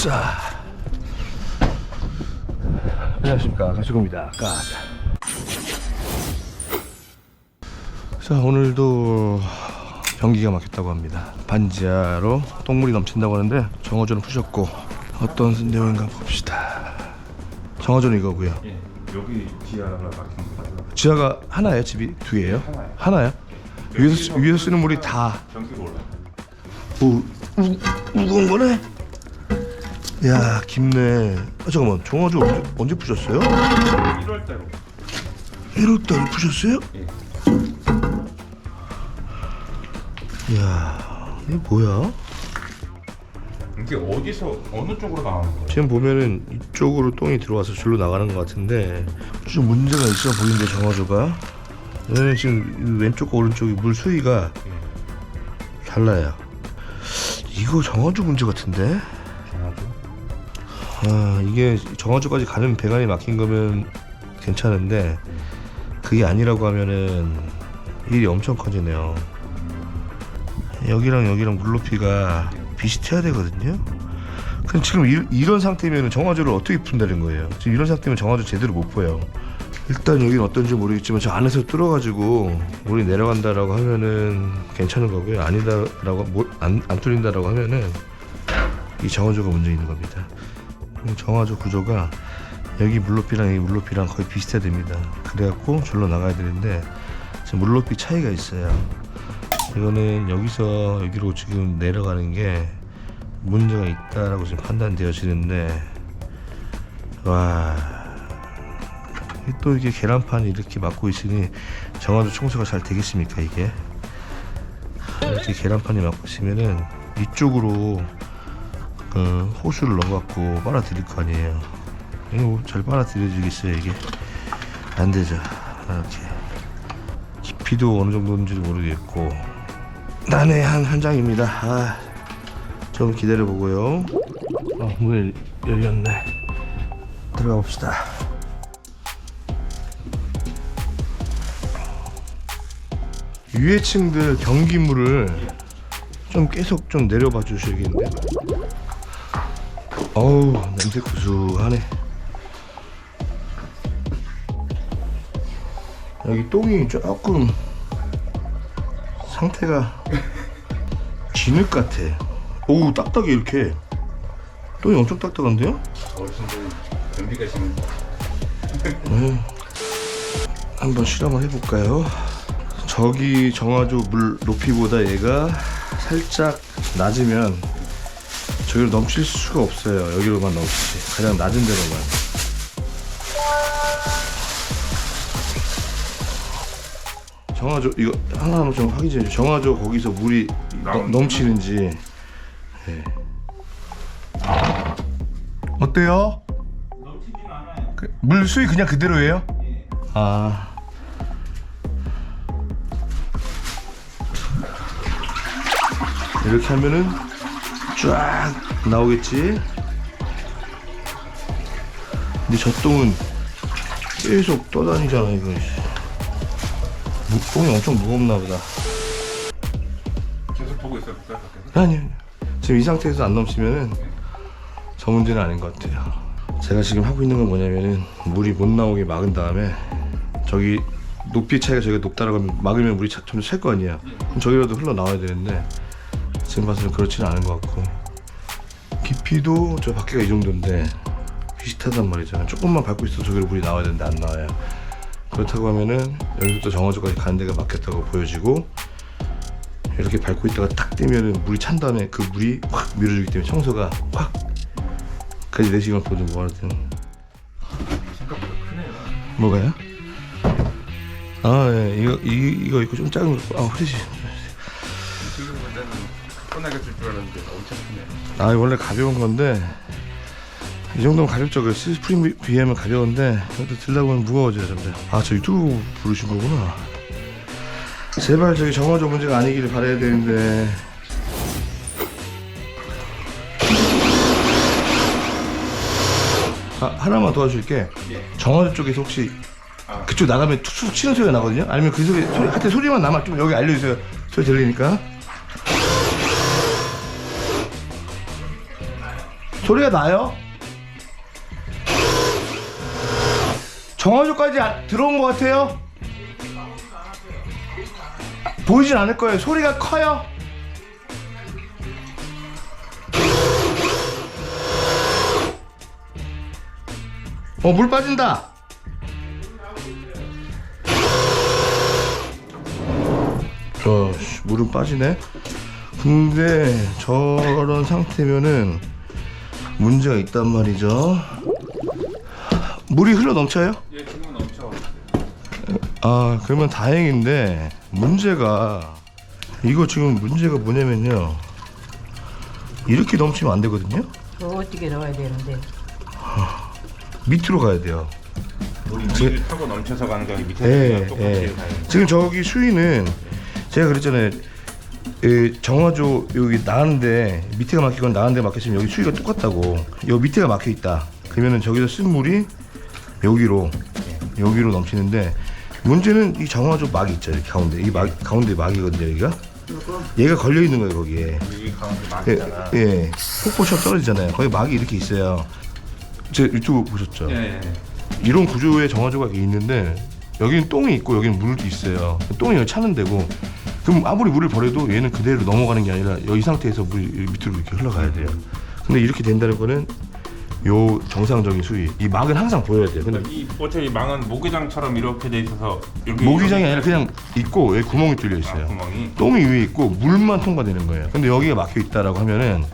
자, 안녕하십니까, 가시고입니다. 자, 오늘도 변기가 막혔다고 합니다. 반지하로 똥물이 넘친다고 하는데 정어조는 푸셨고 어떤 내용인가 봅시다. 정어조는 이거고요. 예, 여기 지하가 막힌 거 같아요. 지하가 하나예요? 집이 두 개예요? 하나요. 하나요? 위에서 쓰는 물이 다 변기로 올라. 무거운 거네? 야, 깊네. 아, 잠깐만, 정어조 언제 푸셨어요? 1월달로. 1월달에 푸셨어요? 예. 이야, 이게 뭐야? 이게 어디서 어느 쪽으로 나오는 거예요? 지금 보면은 이쪽으로 똥이 들어와서 줄로 나가는 것 같은데 좀 문제가 있어 보이는데 정어조가 얘는 지금 왼쪽과 오른쪽이 물 수위가 달라요. 이거 정어조 문제 같은데? 정어조? 아, 이게 정어조까지 가는 배관이 막힌 거면 괜찮은데 그게 아니라고 하면은 일이 엄청 커지네요. 여기랑 여기랑 물 높이가 비슷해야 되거든요. 근데 지금 이런 상태면 정화조를 어떻게 푼다는 거예요? 지금 이런 상태면 정화조 제대로 못 펴요. 일단 여기는 어떤지 모르겠지만 저 안에서 뚫어가지고 물이 내려간다라고 하면은 괜찮은 거고요. 아니다라고 안 뚫린다라고 하면은 이 정화조가 문제 있는 겁니다. 정화조 구조가 여기 물높이랑 이 물높이랑 거의 비슷해야 됩니다. 그래갖고 줄로 나가야 되는데 지금 물높이 차이가 있어요. 이거는 여기서 여기로 지금 내려가는 게 문제가 있다라고 지금 판단되어지는데, 와, 또 이게 계란판이 이렇게 막고 있으니 정화조 청소가 잘 되겠습니까? 이게 이렇게 계란판이 막고 있으면은 이쪽으로 호수를 넣어갖고 빨아들일 거 아니에요. 이거 잘 빨아들여지겠어요? 이게 안 되죠. 이렇게 깊이도 어느 정도인지 모르겠고 난해한 현장입니다. 아, 좀 기다려 보고요. 문 열렸네. 들어가 봅시다. 위에 층들 변기물을 좀 계속 좀 내려봐 주셔야겠는데. 어우, 냄새 구수하네. 여기 똥이 조금 상태가 진흙 같아. 오, 딱딱해. 이렇게 똥이 엄청 딱딱한데요? 어르신들 변기가 지금 한번 실험을 해볼까요? 저기 정화조 물 높이보다 얘가 살짝 낮으면 저기로 넘칠 수가 없어요. 여기로만 넘치지. 가장 낮은 데로만. 정화조 이거 하나하나 좀 확인해 주세요. 정화조 거기서 물이 넘치는지. 네. 어때요? 넘치진 않아요. 물 수위 그냥 그대로예요? 예. 아, 이렇게 하면은 쫙 나오겠지. 근데 저 똥은 계속 떠다니잖아. 이거 똥이 엄청 무겁나 보다. 계속 보고 있어요, 밖에서? 아니요, 지금 이 상태에서 안 넘치면은 저 문제는 아닌 것 같아요. 제가 지금 하고 있는 건 뭐냐면은 물이 못 나오게 막은 다음에 저기 높이 차이가 저기가 높다라고 하면 막으면 물이 점점 찰 거 아니야. 그럼 저기라도 흘러 나와야 되는데 지금 봐서는 그렇지는 않은 것 같고, 깊이도 저 밖에가 이 정도인데 비슷하단 말이잖아. 조금만 밟고 있어 저기로 물이 나와야 되는데 안 나와요. 그렇다고 하면은 여기서부터 정화조까지 가는 데가 막혔다고 보여지고, 이렇게 밟고 있다가 탁 떼면은 물이 찬 다음에 그 물이 확 밀어주기 때문에 청소가 확 그래서 내시경 보든 뭐 하든. 생각보다 크네요. 뭐가요? 아, 예, 이거 있고 좀 작은 거. 아, 그렇지. 지금 나는 편하게 줄 줄 알았는데 엄청 크네요. 아, 원래 가벼운 건데 이 정도면 가볍죠. 그 스프링 비하면 가벼운데 그래도 들다 보면 무거워져요 점점. 아, 저 유튜브 부르신 거구나. 제발 저기 정화조 문제가 아니기를 바라야 되는데. 아, 하나만 도와줄게. 예. 정화조 쪽에서 혹시 그쪽 나가면 툭툭 치는 소리가 나거든요. 아니면 그 소리 하여튼 소리만 나면 좀 여기 알려주세요. 소리 들리니까. 소리가 나요? 정화조까지 들어온 것 같아요? 보이진 않을 거예요. 소리가 커요? 물 빠진다. 물은 빠지네. 근데 저런 상태면은 문제가 있단 말이죠. 물이 흘러 넘쳐요? 예, 지금은 넘쳐. 아, 그러면 다행인데 문제가 문제가 뭐냐면요, 이렇게 넘치면 안 되거든요. 어떻게 나와야 되는데? 밑으로 가야 돼요. 물이 위를 타고 넘쳐서 가는 게 밑에서 예, 똑같이 예. 가요. 지금 저기 수위는 제가 그랬잖아요. 정화조 여기 나가는데 밑에가 막히건 나가는데 막혔으면 여기 수위가 똑같다고. 여기 밑에가 막혀 있다. 그러면은 저기서 쓴 물이 여기로 넘치는데, 문제는 이 정화조 막이 있죠. 이렇게 가운데 이 가운데 막이거든요. 여기가 얘가 걸려 있는 거예요 거기에. 여기 가운데 막이잖아. 예, 폭포처럼 떨어지잖아요. 거기 막이 이렇게 있어요. 제 유튜브 보셨죠? 예. 이런 구조의 정화조가 있는데 여기는 똥이 있고 여기는 물도 있어요. 똥이 여기 차는 데고, 그럼 아무리 물을 버려도 얘는 그대로 넘어가는 게 아니라 이 상태에서 물이 밑으로 이렇게 흘러가야 돼요. 근데 이렇게 된다는 거는 요 정상적인 수위, 이 막은 항상 보여야 돼요. 근데 이 어차피 망은 모기장처럼 이렇게 돼 있어서 여기 모기장이 아니라 그냥 있고 여기 구멍이 뚫려 있어요. 구멍이 똥이 위에 있고 물만 통과되는 거예요. 근데 여기가 막혀 있다라고 하면은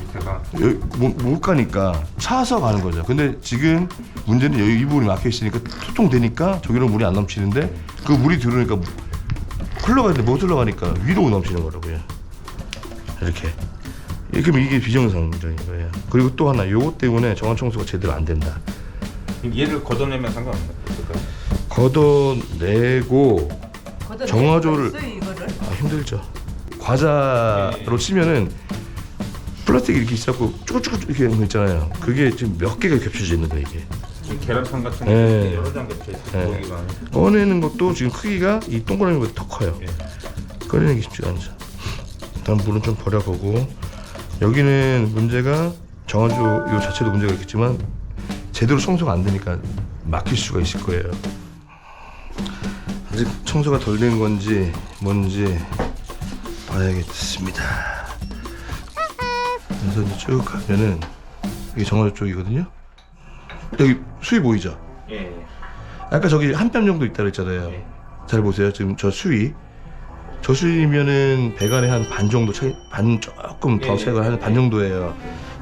밑에가 여기 못 가니까 차서 가는 거죠. 근데 지금 문제는 여기 이 부분이 막혀 있으니까 소통되니까 저기로 물이 안 넘치는데, 그 물이 들어오니까 흘러가는데 못 흘러가니까 위로 넘치는 거라고요. 이렇게. 그럼 이게 비정상적인 거예요. 그리고 또 하나, 요것 때문에 정화 청소가 제대로 안 된다. 얘를 걷어내면 상관없나요? 걷어내고 정화조를 이거를? 힘들죠. 과자로 치면은 플라스틱이 이렇게 있어갖고 쭈글쭈글 이렇게 하는 거 있잖아요. 그게 지금 몇 개가 겹쳐져 있는 거예요 이게. 계란판 같은 예. 게 여러 장 겹쳐 있어요. 예. 모기가. 꺼내는 것도 지금 크기가 이 동그라미보다 더 커요. 예. 꺼내는 게 쉽지가 않죠. 일단 물은 좀 버려보고, 여기는 문제가 정화조 요 자체도 문제가 있겠지만 제대로 청소가 안 되니까 막힐 수가 있을 거예요. 아직 청소가 덜 된 건지 뭔지 봐야겠습니다. 그래서 이제 쭉 가면은 이게 정화조 쪽이거든요. 여기 수위 보이죠? 예. 아까 저기 한 뼘 정도 있다 그랬잖아요. 네. 잘 보세요. 지금 저 수위면은 배관의 한 반 정도 차이, 반 조금 더 예, 차이가 예, 한 반 정도예요.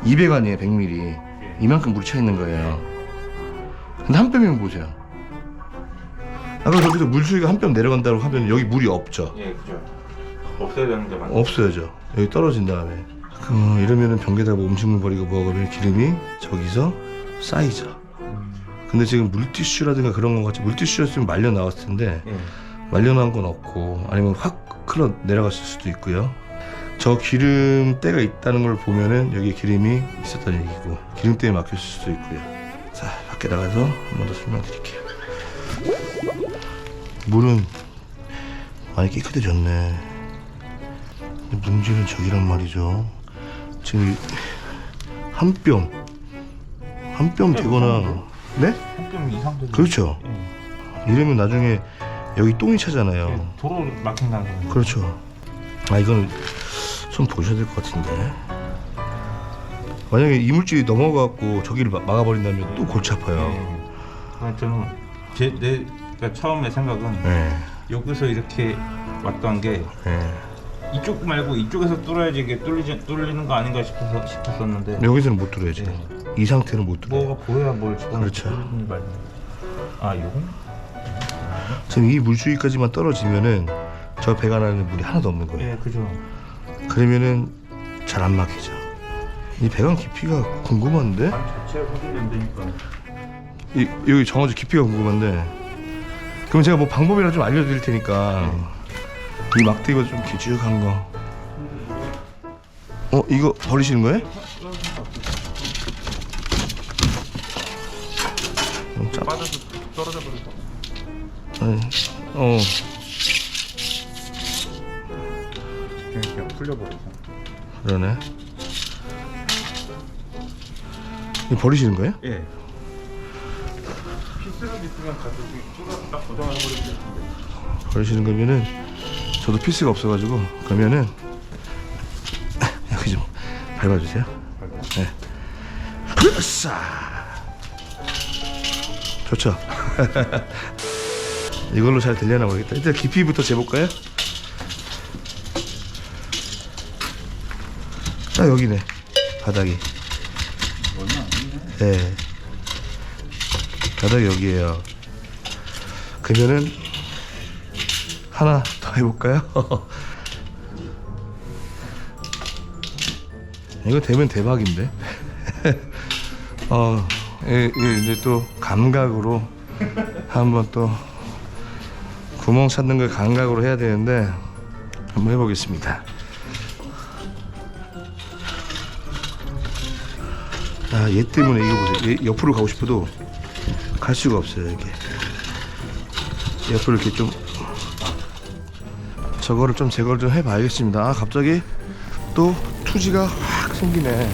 200안이에요, 100ml. 이만큼 물이 차 있는 거예요. 근데 한 뼘이면 보세요. 아까 저기서 물 수위가 한 뼘 내려간다고 하면 여기 물이 없죠. 예, 그죠. 없어야 되는데 만. 없어야죠. 여기 떨어진 다음에. 이러면은 변기에다 뭐 음식물 버리고 먹으면 기름이 저기서 쌓이죠. 근데 지금 물티슈라든가 그런 거 같이, 물티슈였으면 말려 나왔을 텐데 예. 말려 나온 건 없고, 아니면 확 흘러 내려갔을 수도 있고요. 저 기름때가 있다는 걸 보면은 여기에 기름이 있었다는 얘기고, 기름때에 막혔을 수도 있고요. 자, 밖에 나가서 한 번 더 설명드릴게요. 물은 많이 깨끗해졌네. 근데 문제는 저기란 말이죠. 지금 한 뼘 되거나, 네? 한뼘 이상 되죠. 그렇죠. 예. 이러면 나중에 여기 똥이 차잖아요. 예. 도로 막힌다는 거예요. 그렇죠. 아, 이건 좀 보셔야 될 것 같은데. 만약에 이물질이 넘어가고 저기를 막아버린다면 또 골치 아파요. 예. 저는 내가 처음에 생각은 네. 여기서 이렇게 왔던 게 네. 이쪽 말고 이쪽에서 뚫어야지 이게 뚫리는 거 아닌가 싶었었는데 여기서는 못 들어야지. 이 상태는 못 들어요. 뭐가 보여야 뭘 집어넣고 그렇죠. 뚫리는 말이야. 아, 요거? 지금 이 물수위까지만 떨어지면은 저 배관 안에 물이 하나도 없는 거예요. 예, 그죠. 그러면은 잘 안 막히죠. 이 배관 깊이가 궁금한데? 반 자체가 확인이 안 되니까. 여기 정화조 깊이가 궁금한데, 그럼 제가 뭐 방법이라도 좀 알려드릴 테니까 이 막대기가 좀 길쭉한 거, 이거 버리시는 거예요? 빠져서 떨어져 버렸다. 네. 그냥 풀려버려서. 그러네. 이거 버리시는 거예요? 예. 피스라도 있으면 가지고 쏟아서 딱 고정하는 거를 되는데. 버리시는 거면은 저도 피스가 없어가지고 그러면은 여기 좀 밟아주세요. 네. 으쌰. 좋죠. 이걸로 잘 되려나 모르겠다. 일단 깊이부터 재볼까요? 딱 여기네 바닥이. 네. 바닥이 여기에요. 그러면은 하나 더 해볼까요? 이거 되면 대박인데. 이제 또 감각으로 한번 또 구멍 찾는 걸 감각으로 해야 되는데 한번 해보겠습니다. 아, 얘 때문에 이거 보세요. 얘 옆으로 가고 싶어도 갈 수가 없어요. 이게 옆으로 이렇게 좀 저거를 좀 제거를 좀 해봐야겠습니다. 아, 갑자기 또 투지가 확 생기네.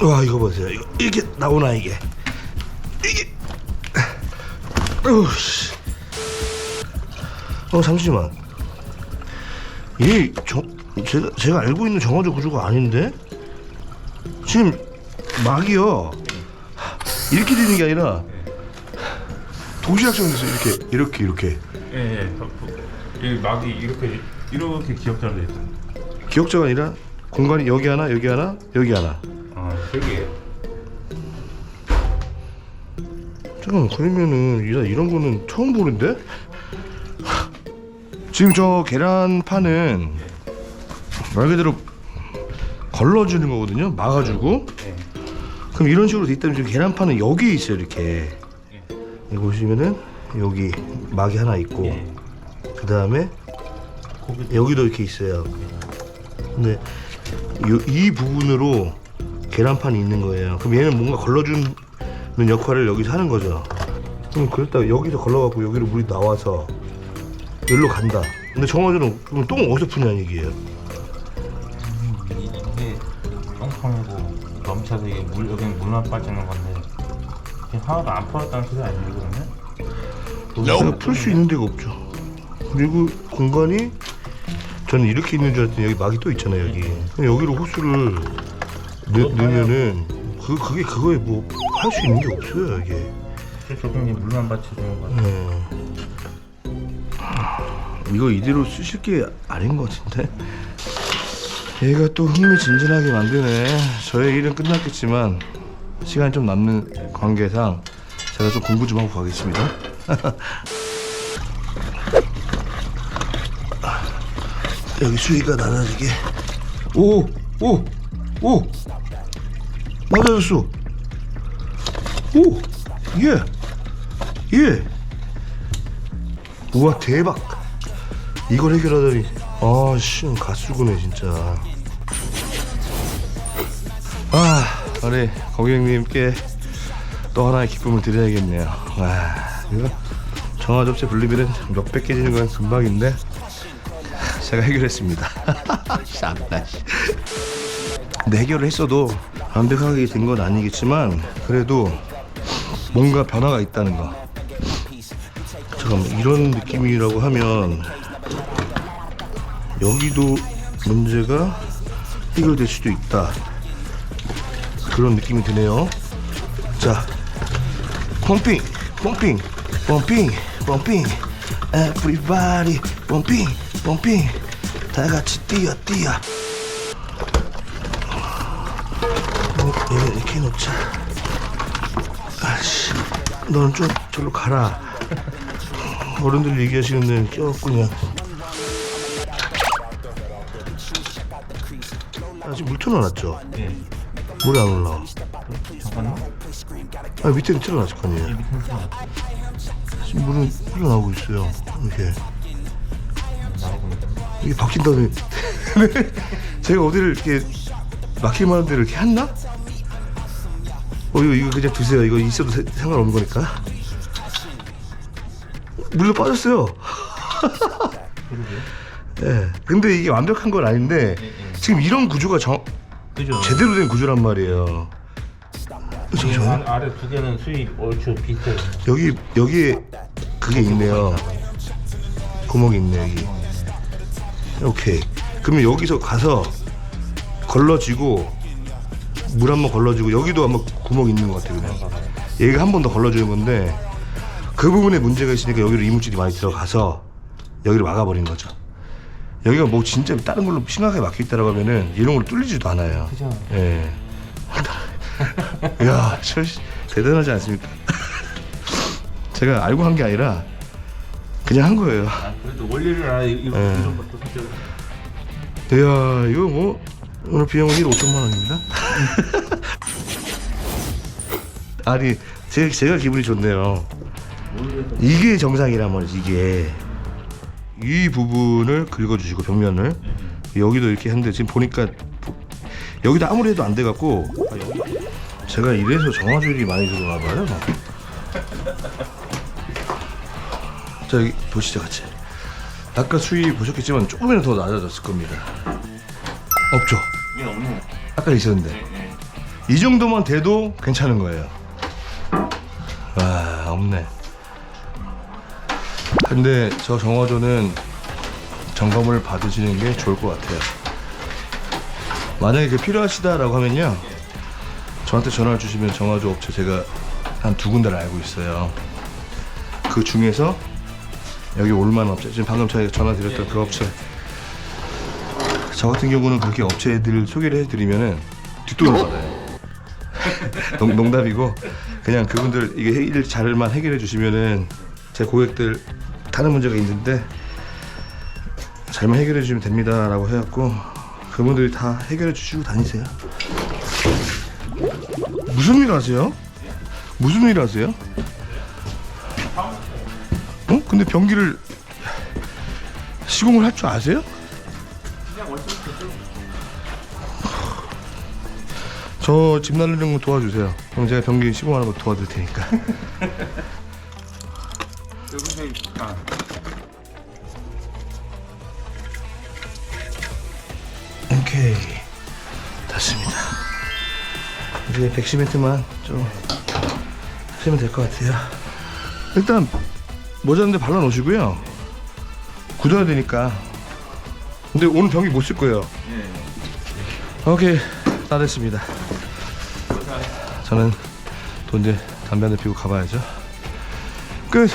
와, 이거 보세요. 이게 나오나 이게. 잠시만. 이게 제가 알고 있는 정화조 구조가 아닌데 지금 막이요. 이렇게 되는 게 아니라 도시락처럼 돼서 이렇게. 예. 이 막이 이렇게 기억자로 돼 있어요. 기억자가 아니라 공간이 여기 하나, 여기 하나, 여기 하나. 아, 여기에요. 잠깐만, 그러면은 이런 거는 처음 보는데? 지금 저 계란판은 말 그대로 걸러주는 거거든요. 막아주고. 예. 그럼 이런 식으로 돼 있다면 지금 계란판은 여기 있어요. 이렇게. 여기 보시면은 여기 막이 하나 있고, 예. 그 다음에 여기도 이렇게 있어요. 근데 이 부분으로 계란판이 있는 거예요. 그럼 얘는 뭔가 걸러주는 역할을 여기서 하는 거죠. 그럼 그랬다가 여기서 걸러갖고 여기로 물이 나와서 여기로 간다. 근데 정화조는 그럼 똥 어디서 푸냐는 얘기예요. 이게 똥통이고 넘쳐서 이게 여기는 물만 빠지는 건데 이게 하나도 안 풀었다는 소리 아니에요, 그러면? 내가 풀 수 있는 데가 없죠. 그리고 공간이 저는 이렇게 있는 줄 알았더니 여기 막이 또 있잖아요. 여기. 그럼 여기로 호스를 넣으면은 그거에 뭐 할 수 있는 게 없어요. 이게. 저분이 물만 받쳐주는 거 같아요. 이거 이대로 쓰실 게 아닌 것 같은데. 얘가 또 흥미진진하게 만드네. 저의 일은 끝났겠지만 시간이 좀 남는 관계상 제가 좀 공부 좀 하고 가겠습니다. 여기 수위가 나눠지게. 오 맞아졌어. 예. 우와, 대박. 이걸 해결하다니. 씨, 가수구네 진짜. 우리 고객님께 또 하나의 기쁨을 드려야겠네요. 이거 정화 접시 분리비는 몇백 개 지는 건 금방인데 제가 해결했습니다. 참나. 근데 해결을 했어도 완벽하게 된 건 아니겠지만 그래도 뭔가 변화가 있다는 거. 잠깐만, 이런 느낌이라고 하면 여기도 문제가 해결될 수도 있다. 그런 느낌이 드네요. 자, 펌핑, everybody, 펌핑, 다 같이 뛰어. 얘는 이렇게 놓자. 아씨, 너는 좀 저로 가라. 어른들 얘기하시는 데는 껴갖고냐. 아직 물 틀어놨죠? 예. 물이 안 올라와. 잠깐만. 밑에는 틀어놨을 거 아니에요. 지금 물은 흘러나오고 있어요. 이렇게. 이게 바뀐 다음에 제가 어디를 이렇게 막힐 만한 데를 이렇게 했나? 이거 그냥 두세요. 이거 있어도 상관없는 거니까. 물로 빠졌어요. 예. 근데 이게 완벽한 건 아닌데 지금 이런 구조가 그죠? 제대로 된 구조란 말이에요. 잠시만요. 아래 두 개는 수입 얼추 비슷해요. 여기에 그게 있네요. 구멍이 있네 여기. 오케이. 그러면 여기서 가서 걸러지고 물 한번 걸러지고 여기도 한번 구멍 있는 것 같아요. 그냥 얘가 한 번 더 걸러주는 건데 그 부분에 문제가 있으니까 여기로 이물질이 많이 들어가서 여기를 막아버린 거죠. 여기가 뭐 진짜 다른 걸로 심각하게 막혀 있다라고 하면은 이런 걸로 뚫리지도 않아요. 그죠? 예. 야, 저 대단하지 않습니까? 제가 알고 한 게 아니라 그냥 한 거예요. 아, 그래도 원리를 알아. 이런 것도 사실. 이야, 이거 뭐 오늘 비용은 1억 5천만 원입니다. 아니, 제가 기분이 좋네요. 이게 정상이란 말이지. 이게 이 부분을 긁어주시고 벽면을 여기도 이렇게 했는데 지금 보니까 여기도 아무리 해도 안 돼갖고 제가 이래서 정화줄이 많이 들어나 봐요. 자, 여기 보시죠 같이. 아까 수위 보셨겠지만 조금이라도 더 낮아졌을 겁니다. 없죠? 이게 없네. 아까 있었는데 이 정도만 돼도 괜찮은 거예요. 와, 없네. 근데 저 정화조는 점검을 받으시는 게 좋을 것 같아요. 만약에 그 필요하시다라고 하면요, 저한테 전화를 주시면 정화조 업체 제가 한 2군데를 알고 있어요. 그 중에서 여기 올만 업체, 지금 방금 저희가 전화 드렸던 그 업체, 저 같은 경우는 그렇게 업체들 소개를 해드리면은 뒷돈을 받아요. 농담이고 그냥 그분들 이게 일 잘만 해결해 주시면은 제 고객들 다른 문제가 있는데 잘만 해결해 주시면 됩니다라고 해갖고 그분들이 다 해결해 주시고 다니세요. 무슨 일 하세요? 무슨 일 하세요? 어? 근데 변기를 시공을 할 줄 아세요? 저 집 날리는 거 도와주세요. 그럼 제가 변기 시공하는 거 도와드릴 테니까. 여기서 아, 오케이, 됐습니다. 이제 백시멘트만 좀 하시면 될 것 같아요. 일단 모자인데 발라 놓으시고요. 굳어야 되니까. 근데 오늘 변기 못 쓸 거예요. 오케이, 다 됐습니다. 저는 또 이제 담배 한 대 피우고 가봐야죠. 끝.